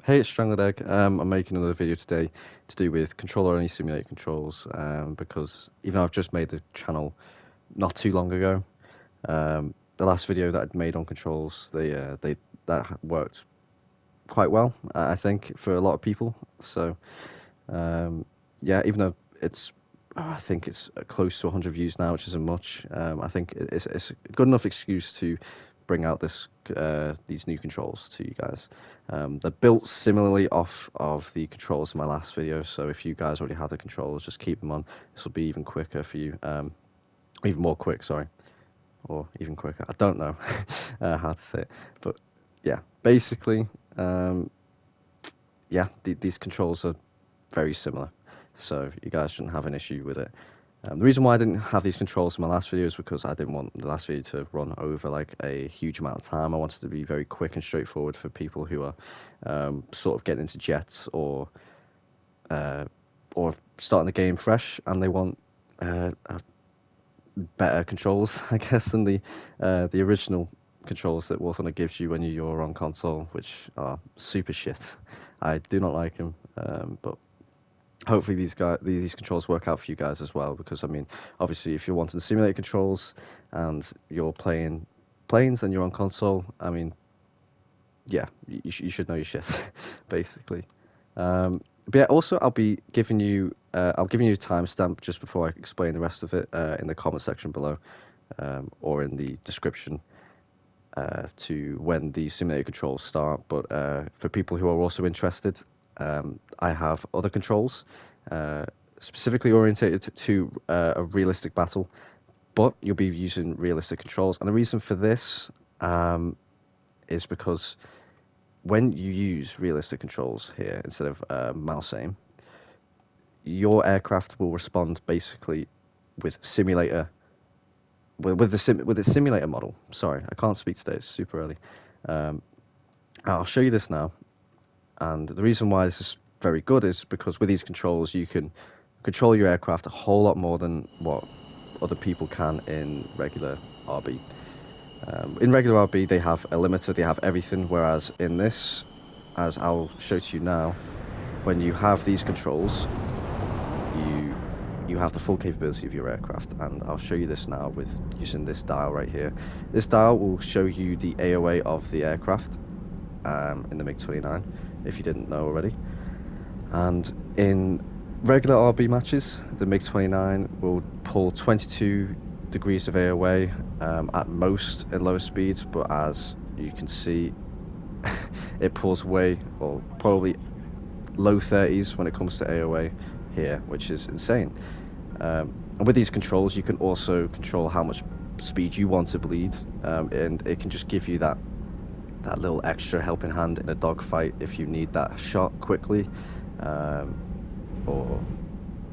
Hey, it's Strangled Egg. I'm making another video today to do with controller-only simulator controls, because even though I've just made the channel not too long ago, the last video that I'd made on controls, that worked quite well, I think, for a lot of people. So, um, yeah, even though I think it's close to 100 views now, which isn't much. I think it's a good enough excuse to bring out these new controls to you guys. They're built similarly off of the controls in my last video, so if you guys already have the controls, just keep them on. This will be even quicker for you, even more quick, sorry, or even quicker. I don't know how to say it, but yeah, basically, yeah, these controls are very similar, so you guys shouldn't have an issue with it. The reason why I didn't have these controls in my last video is because I didn't want the last video to run over like a huge amount of time. I wanted to be very quick and straightforward for people who are sort of getting into Jets uh, or starting the game fresh and they want better controls, I guess, than the original controls that War Thunder gives you when you're on console, which are super shit. I do not like them, but hopefully these controls work out for you guys as well, because I mean, obviously if you're wanting to simulate controls and you're playing planes and you're on console, I mean, yeah, you should know your shit basically. But yeah, also I'll giving you a timestamp just before I explain the rest of it in the comment section below, or in the description, to when the simulator controls start. But for people who are also interested, I have other controls uh, specifically orientated to a realistic battle, but you'll be using realistic controls. And the reason for this is because when you use realistic controls here instead of mouse aim, your aircraft will respond basically with simulator with a simulator model. Sorry, I can't speak today. It's super early. Um, I'll show you this now. And the reason why this is very good is because with these controls, you can control your aircraft a whole lot more than what other people can in regular RB. In regular RB, they have a limiter, they have everything, whereas in this, as I'll show to you now, when you have these controls, you you have the full capability of your aircraft, and I'll show you this now with using this dial right here. This dial will show you the AOA of the aircraft in the MiG-29, if you didn't know already. And in regular RB matches, the MiG-29 will pull 22 degrees of AOA at most at lower speeds, but as you can see, it pulls way, or probably low 30s when it comes to AOA here, which is insane. And with these controls, you can also control how much speed you want to bleed, and it can just give you that little extra helping hand in a dogfight if you need that shot quickly, or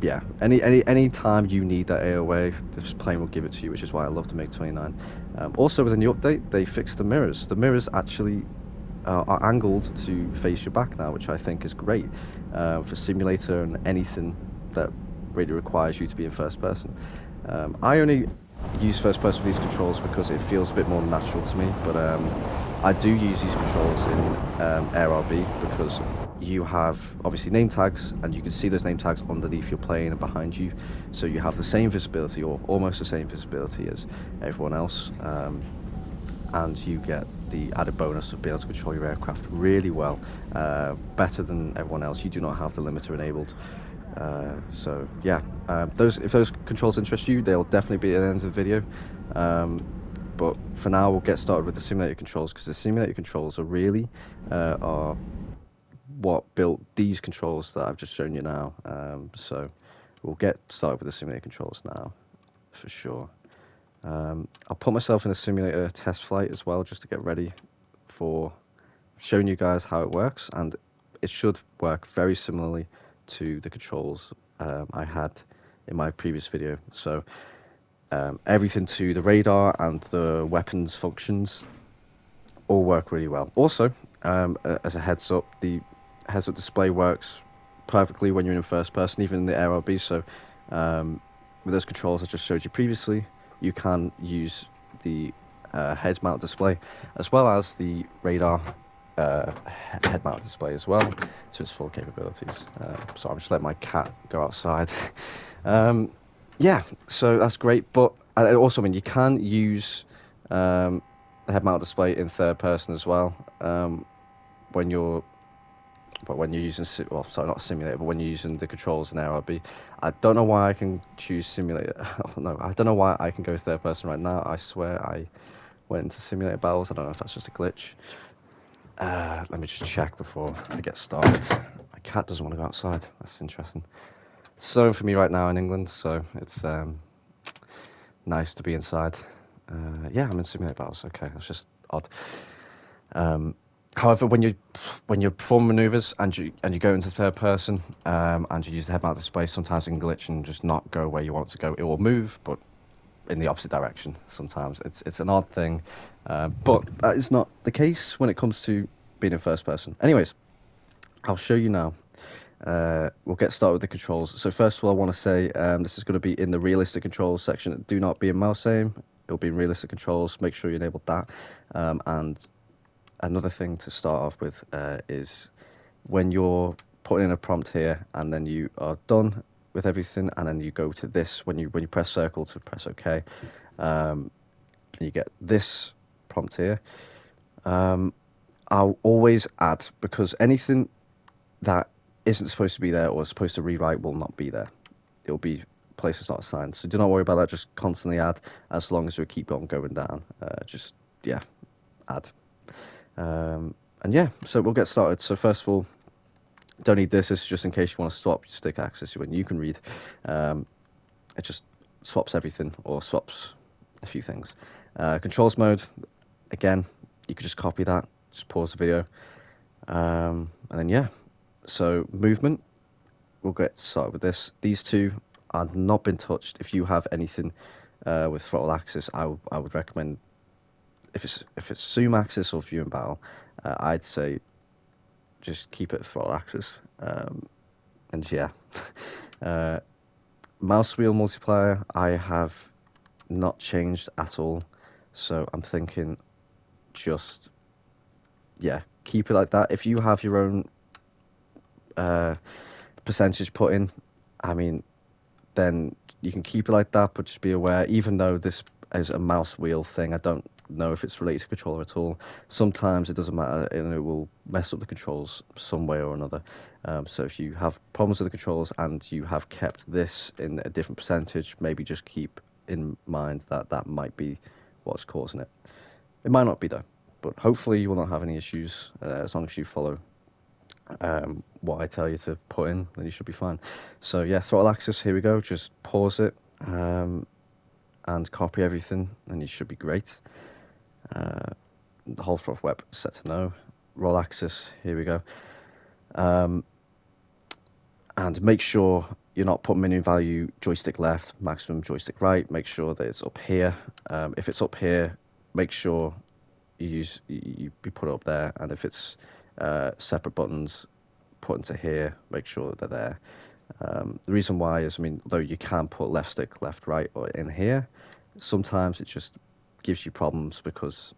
yeah, any time you need that AOA, this plane will give it to you, which is why I love the MiG-29. Also, within the update, they fixed the mirrors. The mirrors actually are angled to face your back now, which I think is great for simulator and anything that really requires you to be in first person. I only use first person for these controls because it feels a bit more natural to me, but I do use these controls in Air RB because you have obviously name tags, and you can see those name tags underneath your plane and behind you, so you have the same visibility, or almost the same visibility as everyone else, and you get the added bonus of being able to control your aircraft really well, better than everyone else. You do not have the limiter enabled. So yeah, if those controls interest you, they'll definitely be at the end of the video. But for now, we'll get started with the simulator controls, because the simulator controls are really are what built these controls that I've just shown you now. So we'll get started with the simulator controls now, for sure. I'll put myself in a simulator test flight as well, just to get ready for showing you guys how it works, and it should work very similarly to the controls I had in my previous video. So everything to the radar and the weapons functions all work really well. Also, as a heads up, the heads up display works perfectly when you're in first person, even in the Air RB. So with those controls I just showed you previously, you can use the head mount display as well as the radar head mount display as well to its full capabilities. So I'm just letting my cat go outside. Yeah, so that's great. But also, I mean, you can use the head mount display in third person as well when you're using well, sorry, not simulator, but when you're using the controls in ARB. I don't know why I can choose simulator. Oh, no, I don't know why I can go third person right now. I swear I went into simulator battles. I don't know if that's just a glitch. Let me just check before I get started. My cat doesn't want to go outside. That's interesting. It's snowing for me right now in England, so it's nice to be inside. Yeah, I'm in simulator battles. Okay, that's just odd. However, when you perform maneuvers and you go into third person and you use the head mount display, sometimes it can glitch and just not go where you want it to go. It will move, but in the opposite direction. Sometimes it's an odd thing, but that is not the case when it comes to being in first person. Anyways, I'll show you now. We'll get started with the controls. So first of all, I want to say this is going to be in the realistic controls section. Do not be in mouse aim. It'll be in realistic controls. Make sure you enable that. And another thing to start off with is when you're putting in a prompt here and then you are done with everything and then you go to this, when you press circle to press OK, you get this prompt here. I'll always add, because anything that isn't supposed to be there or is supposed to rewrite will not be there. It'll be places not assigned. So do not worry about that. Just constantly add, as long as we keep on going down. Just, yeah, add. And yeah, so we'll get started. So first of all, don't need this. This is just in case you want to swap your stick axis when you can read. It just swaps everything or swaps a few things. Controls mode, again, you could just copy that. Just pause the video. And then yeah, so movement, we'll get started with this. These two are not been touched. If you have anything with throttle axis, I would recommend, if it's zoom axis or view and battle, I'd say just keep it throttle axis. And yeah, mouse wheel multiplier I have not changed at all, so I'm thinking just, yeah, keep it like that. If you have your own percentage put in, I mean, then you can keep it like that, but just be aware, even though this is a mouse wheel thing, I don't know if it's related to controller at all. Sometimes it doesn't matter and it will mess up the controls some way or another. So if you have problems with the controls and you have kept this in a different percentage, maybe just keep in mind that that might be what's causing it. It might not be though, but hopefully you will not have any issues as long as you follow what I tell you to put in, then you should be fine. So yeah, throttle axis, here we go. Just pause it and copy everything, and you should be great. The whole throttle web set to no. Roll axis, here we go. And make sure you're not putting minimum value joystick left, maximum joystick right. Make sure that it's up here. If it's up here, make sure you put it up there, and if it's separate buttons, put into here, make sure that they're there. The reason why is, I mean, though you can put left stick, left, right, or in here, sometimes it just gives you problems because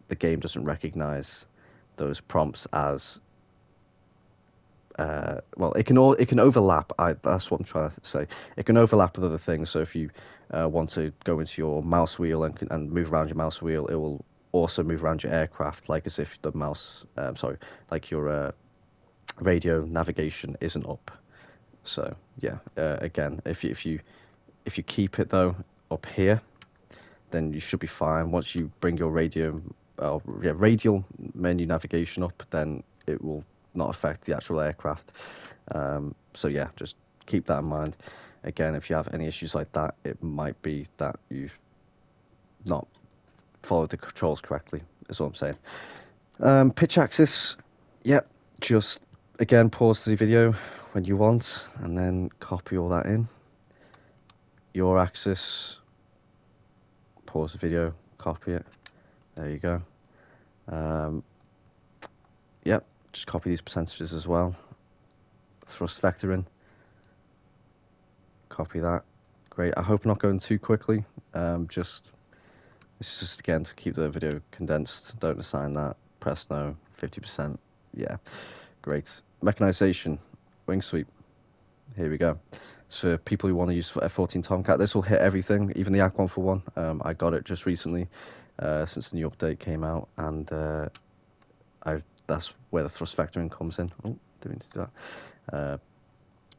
the game doesn't recognize those prompts as well. It can overlap. That's what I'm trying to say. It can overlap with other things. So if you want to go into your mouse wheel and move around your mouse wheel, it will also move around your aircraft, like as if the mouse, like your radio navigation isn't up. So yeah, again, if you keep it though up here, then you should be fine. Once you bring your radial menu navigation up, then it will not affect the actual aircraft. So yeah, just keep that in mind. Again, if you have any issues like that, it might be that you've not followed the controls correctly, is what I'm saying. Pitch axis, yep, just again pause the video when you want and then copy all that in. Your axis, pause the video, copy it, there you go. Yep, just copy these percentages as well. Thrust vector in, copy that. Great. I hope I'm not going too quickly. This is just again to keep the video condensed. Don't assign that. Press no. 50%. Yeah, great. Mechanization, wing sweep. Here we go. So people who want to use F-14 Tomcat, this will hit everything, even the Yak 141. I got it just recently, since the new update came out, and that's where the thrust vectoring comes in. Oh, didn't mean to do that.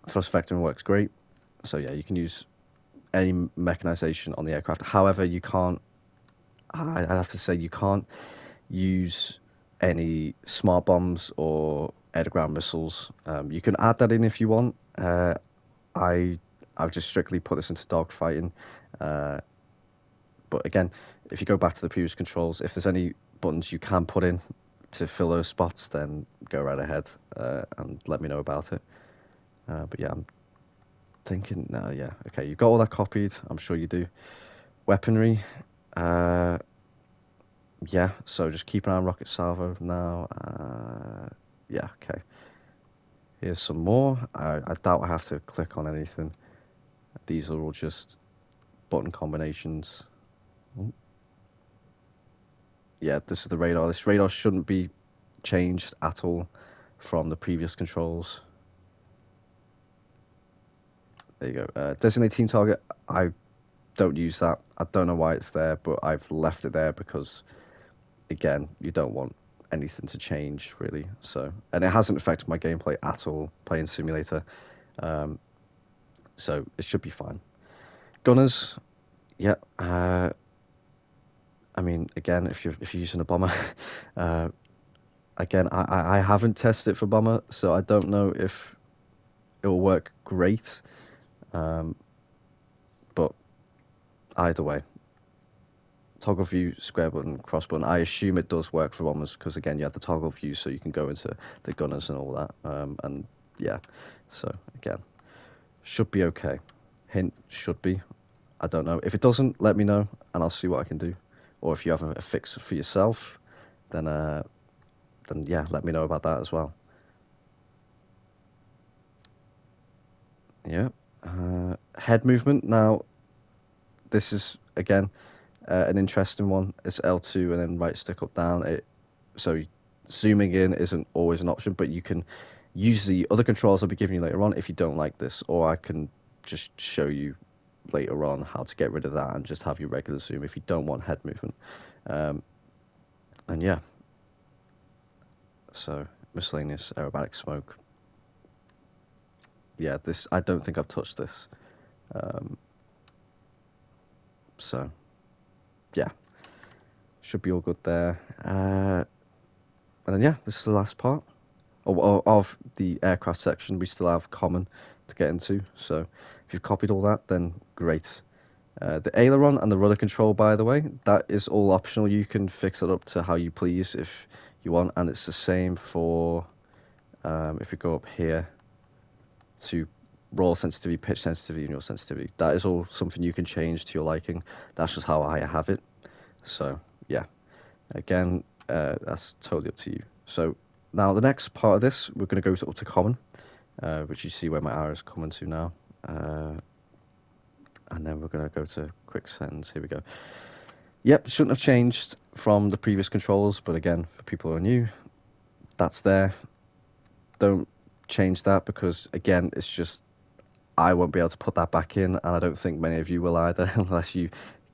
Thrust vectoring works great. So yeah, you can use any mechanization on the aircraft. However, you can't. I have to say you can't use any smart bombs or air-to-ground missiles. You can add that in if you want. I've just strictly put this into dogfighting. But again, if you go back to the previous controls, if there's any buttons you can put in to fill those spots, then go right ahead and let me know about it. But yeah, I'm thinking, yeah, okay, you've got all that copied. I'm sure you do. Weaponry, yeah, so just keep an eye on rocket salvo now. Yeah, okay. Here's some more. I doubt I have to click on anything. These are all just button combinations. Ooh. Yeah, this is the radar. This radar shouldn't be changed at all from the previous controls. There you go. Designate team target. I don't use that. I don't know why it's there, but I've left it there because, again, you don't want anything to change really. So, and it hasn't affected my gameplay at all playing simulator. So it should be fine. Gunners, yeah. I mean, again, if you're using a bomber, again, I haven't tested it for bomber, so I don't know if it will work great. But either way, toggle view, square button, cross button. I assume it does work for bombers because again, you have the toggle view, so you can go into the gunners and all that. And yeah, so again, should be okay. Hint, should be. I don't know. If it doesn't, let me know and I'll see what I can do. Or if you have a fix for yourself, then yeah, let me know about that as well. Yeah. Head movement. Now, this is again an interesting one. It's L2 and then right stick up down. So zooming in isn't always an option, but you can use the other controls I'll be giving you later on if you don't like this, or I can just show you later on how to get rid of that and just have your regular zoom if you don't want head movement. And yeah, so miscellaneous aerobatic smoke. Yeah, this I don't think I've touched this. So yeah, should be all good there. And then yeah, this is the last part of the aircraft section. We still have common to get into. So if you've copied all that, then great. The aileron and the rudder control, by the way, that is all optional. You can fix it up to how you please if you want, and it's the same for if we go up here to roll sensitivity, pitch sensitivity, and your sensitivity. That is all something you can change to your liking. That's just how I have it. So yeah, again, that's totally up to you. So now the next part of this, we're going to go up to common, which you see where my arrow is coming to now. And then we're going to go to quick settings. Here we go. Yep, shouldn't have changed from the previous controls, but again, for people who are new, that's there. Don't change that because, again, it's just I won't be able to put that back in, and I don't think many of you will either, unless you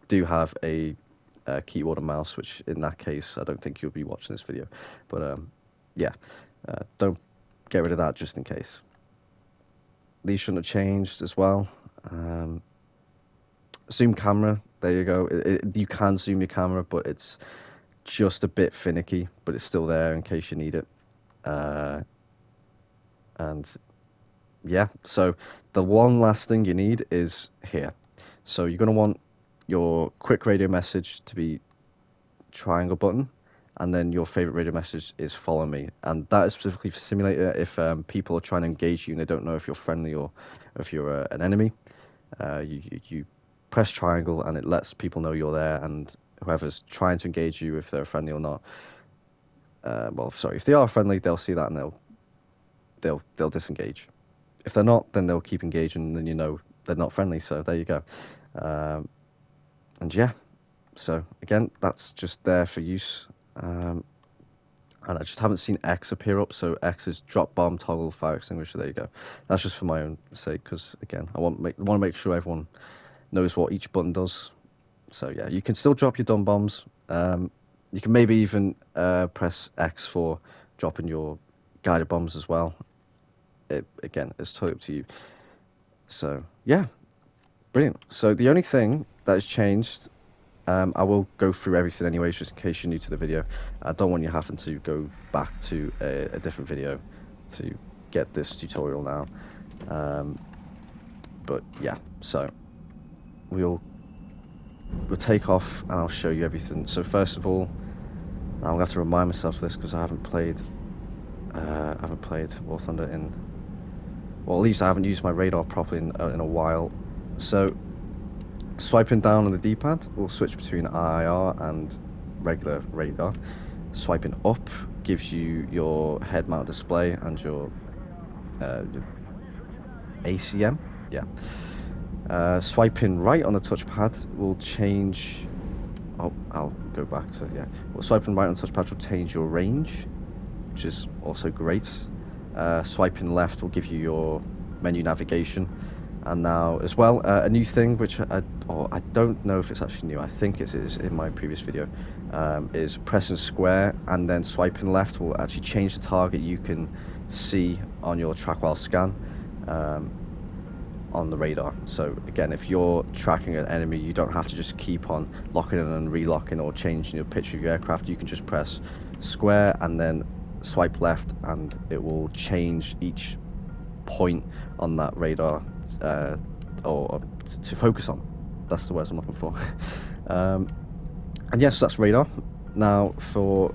do have a keyboard and mouse, which in that case, I don't think you'll be watching this video. But yeah, don't get rid of that just in case. These shouldn't have changed as well. Zoom camera, there you go. You can zoom your camera, but it's just a bit finicky, but it's still there in case you need it. And yeah, so the one last thing you need is here. So you're going to want your quick radio message to be triangle button, and then your favorite radio message is follow me, and that is specifically for simulator if people are trying to engage you and they don't know if you're friendly or if you're an enemy. You press triangle and it lets people know you're there, and whoever's trying to engage you, if they're friendly or not, well, sorry, if they are friendly, they'll see that and they'll disengage. If they're not, then they'll keep engaging, and then you know they're not friendly. So there you go. And yeah, so again, that's just there for use. and I just haven't seen X appear up. So X is drop bomb, toggle, fire extinguisher. There you go. That's just for my own sake, because again, I want to make sure everyone knows what each button does. So yeah, you can still drop your dumb bombs. You can maybe even press X for dropping your guided bombs as well. Again, it's totally up to you. So yeah, brilliant. So the only thing that has changed, I will go through everything anyway, just in case you're new to the video. I don't want you having to go back to a different video to get this tutorial now. But yeah, so we'll take off and I'll show you everything. So first of all, I'm gonna have to remind myself of this because I haven't played War Thunder in, well, at least I haven't used my radar properly in a while. So swiping down on the D-pad will switch between IR and regular radar. Swiping up gives you your head mount display and your ACM. Yeah. Swiping right on the touchpad will change. Oh, I'll go back to, yeah. Well, swiping right on the touchpad will change your range, which is also great. Swiping left will give you your menu navigation. And now as well, a new thing which I don't know if it's actually new, I think it is in my previous video, is pressing square and then swiping left will actually change the target you can see on your track while scan on the radar. So again, if you're tracking an enemy, you don't have to just keep on locking in and relocking or changing your picture of your aircraft. You can just press square and then swipe left and it will change each point on that radar or to focus on. That's the words I'm looking for. And yes, that's radar. Now for,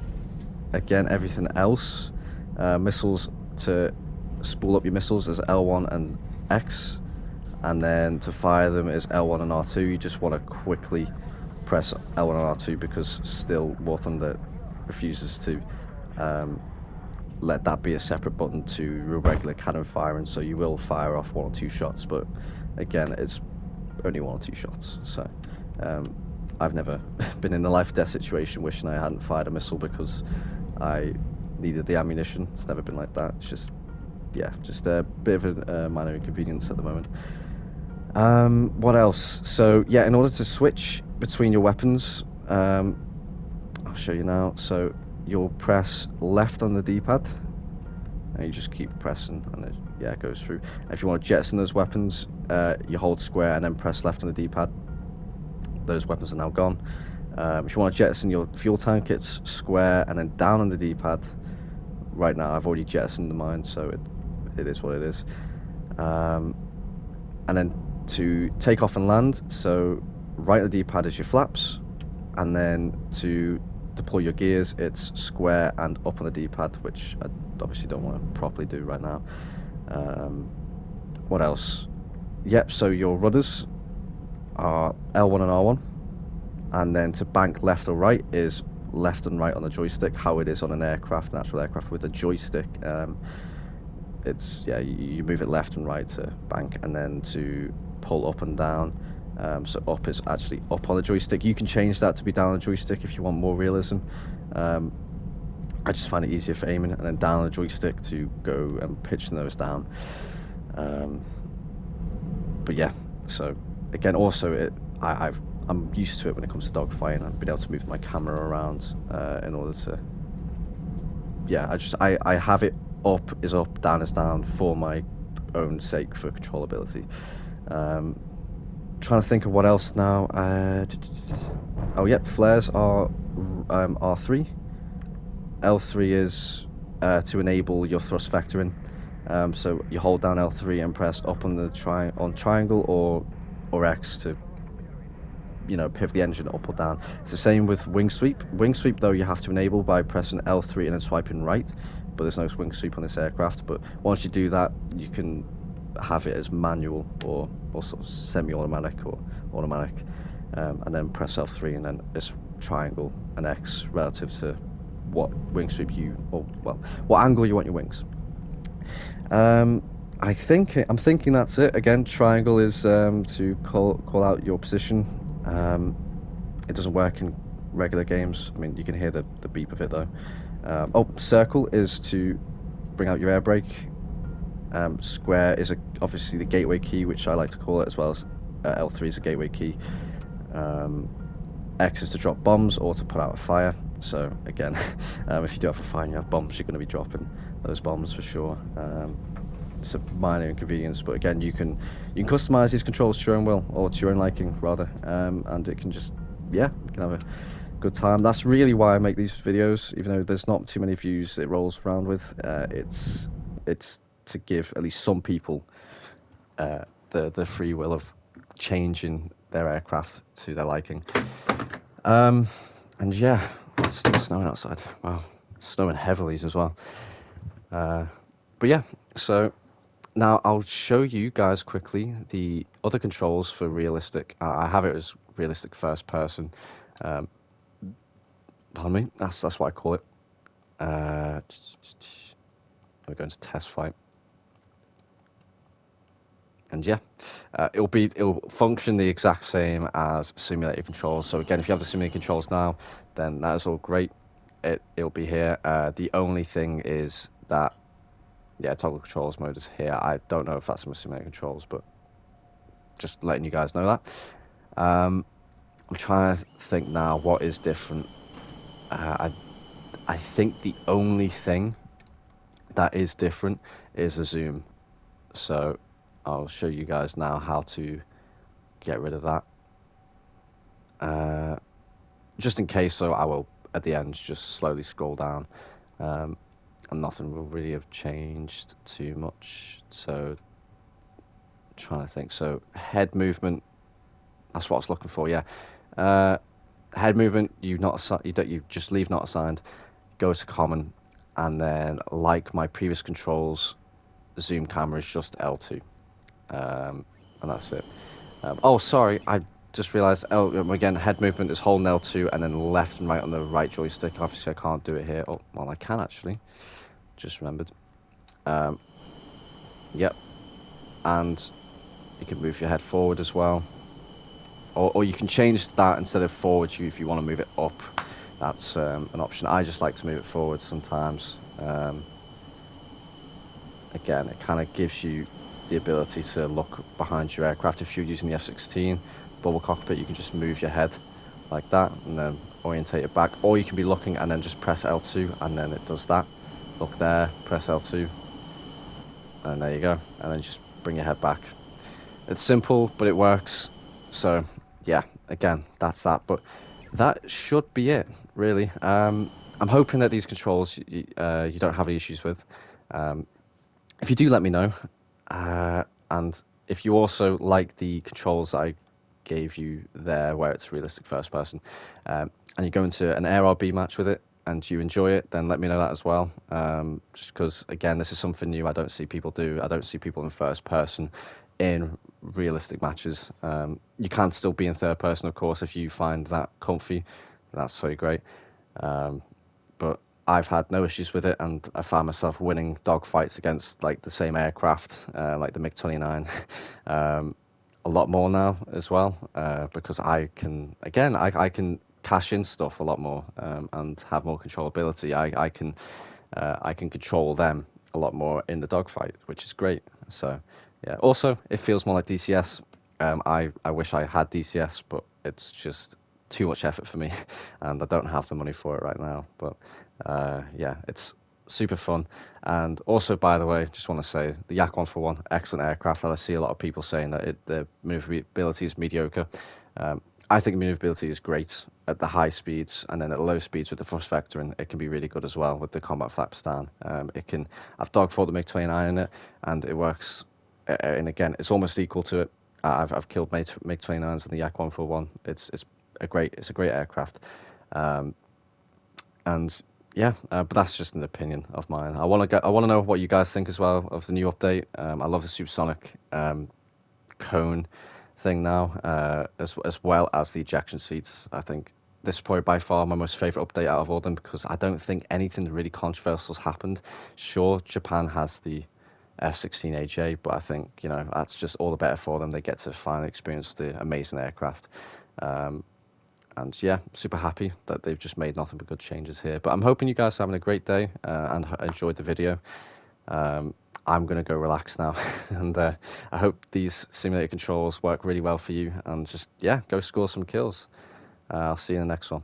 again, everything else, missiles, to spool up your missiles is L1 and X, and then to fire them is L1 and R2. You just want to quickly press L1 and R2 because still War Thunder refuses to let that be a separate button to regular cannon firing, so you will fire off 1 or 2 shots, but again, it's only 1 or 2 shots. So I've never been in a life or death situation wishing I hadn't fired a missile because I needed the ammunition. It's never been like that. It's just, yeah, just a bit of a minor inconvenience at the moment. What else? So yeah, in order to switch between your weapons, I'll show you now. So you'll press left on the D-pad and you just keep pressing and it goes through. If you want to jettison those weapons, you hold square and then press left on the D-pad. Those weapons are now gone. If you want to jettison your fuel tank, it's square and then down on the D-pad. Right now I've already jettisoned mine, so it is what it is. And then to take off and land, so right on the D-pad is your flaps, and then to deploy your gears, it's square and up on the D-pad, which I obviously don't want to properly do right now. What else? Yep, so your rudders are L1 and R1, and then to bank left or right is left and right on the joystick, how it is on an aircraft, an actual aircraft with a joystick. It's, yeah, you move it left and right to bank, and then to pull up and down, so up is actually up on the joystick. You can change that to be down on the joystick if you want more realism. I just find it easier for aiming, and then down on the joystick to go and pitch the nose down. But yeah, so again, also I'm used to it when it comes to dogfighting. I've been able to move my camera around in order to, yeah, I have it up is up, down is down for my own sake, for controllability. Trying to think of what else now. Oh yep, flares are R3. L3 is to enable your thrust vectoring. So you hold down L3 and press up on the triangle or X to, you know, pivot the engine up or down. It's the same with wing sweep. Wing sweep though you have to enable by pressing L3 and then swiping right, but there's no wing sweep on this aircraft. But once you do that, you can have it as manual or sort of semi-automatic or automatic, and then press L3 and then it's triangle and X relative to what wing sweep what angle you want your wings. I'm thinking that's it. Again, triangle is to call out your position. It doesn't work in regular games. I mean, you can hear the beep of it though. Circle is to bring out your air brake. Square is obviously the gateway key, which I like to call it, as well as L3 is a gateway key. X is to drop bombs or to put out a fire. So again, if you do have a fire and you have bombs, you're going to be dropping those bombs for sure. It's a minor inconvenience, but again, you can customize these controls to your own will, or to your own liking rather, and it can just, yeah, you can have a good time. That's really why I make these videos, even though there's not too many views it rolls around with. It's to give at least some people the free will of changing their aircraft to their liking. And yeah, it's still snowing outside. Wow, it's snowing heavily as well. But yeah, so now I'll show you guys quickly the other controls for realistic. I have it as realistic first person. Pardon me, that's what I call it. We're going to test flight. And yeah, it'll function the exact same as simulator controls. So again, if you have the simulator controls now, then that is all great. It'll be here. The only thing is that, yeah, toggle controls mode is here. I don't know if that's in the simulator controls, but just letting you guys know that. I'm trying to think now what is different. I think the only thing that is different is the zoom. So I'll show you guys now how to get rid of that. Just in case, so I will at the end just slowly scroll down, and nothing will really have changed too much. So trying to think. So head movement, that's what I was looking for. Yeah, head movement. You just leave not assigned, go to common, and then like my previous controls, zoom camera is just L2, and that's it. Oh, sorry, I just realised. Again, head movement is holding L2 and then left and right on the right joystick. Obviously, I can't do it here. Oh, well, I can actually. Just remembered. Yep, and you can move your head forward as well, or you can change that instead of forward. If you want to move it up, that's an option. I just like to move it forward sometimes. Again, it kind of gives you the ability to look behind your aircraft. If you're using the F-16 bubble cockpit, you can just move your head like that and then orientate it back, or you can be looking and then just press L2 and then it does that. Look there, press L2, and there you go, and then just bring your head back. It's simple, but it works. So yeah, again, that's that. But that should be it, really. I'm hoping that these controls you don't have any issues with. If you do, let me know. And if you also like the controls I gave you there, where it's realistic first person, and you go into an AirRB match with it and you enjoy it, then let me know that as well. Just because, again, this is something new I don't see people do. I don't see people in first person in realistic matches. You can still be in third person, of course, if you find that comfy. That's so great. But I've had no issues with it, and I found myself winning dogfights against like the same aircraft, like the MiG-29, a lot more now as well, because I can, again, I can cash in stuff a lot more, and have more controllability. I can control them a lot more in the dogfight, which is great. So yeah. Also, it feels more like DCS. I wish I had DCS, but it's just too much effort for me, and I don't have the money for it right now. But yeah, it's super fun. And also, by the way, just want to say the Yak 141, excellent aircraft. I see a lot of people saying that the maneuverability is mediocre. I think maneuverability is great at the high speeds, and then at low speeds with the thrust vector, and it can be really good as well with the combat flap stand. I've dogfought the MiG-29 in it, and it works. And again, it's almost equal to it. I've killed MiG-29s in the Yak 141. It's a great aircraft. And yeah, but that's just an opinion of mine. I want to know what you guys think as well of the new update. I love the supersonic cone thing now, as well as the ejection seats. I think this is probably by far my most favorite update out of all of them, because I don't think anything really controversial has happened. Sure, Japan has the F-16AJ, but I think, that's just all the better for them. They get to finally experience the amazing aircraft. And yeah, super happy that they've just made nothing but good changes here. But I'm hoping you guys are having a great day and enjoyed the video. I'm going to go relax now. And I hope these simulated controls work really well for you. And just, yeah, go score some kills. I'll see you in the next one.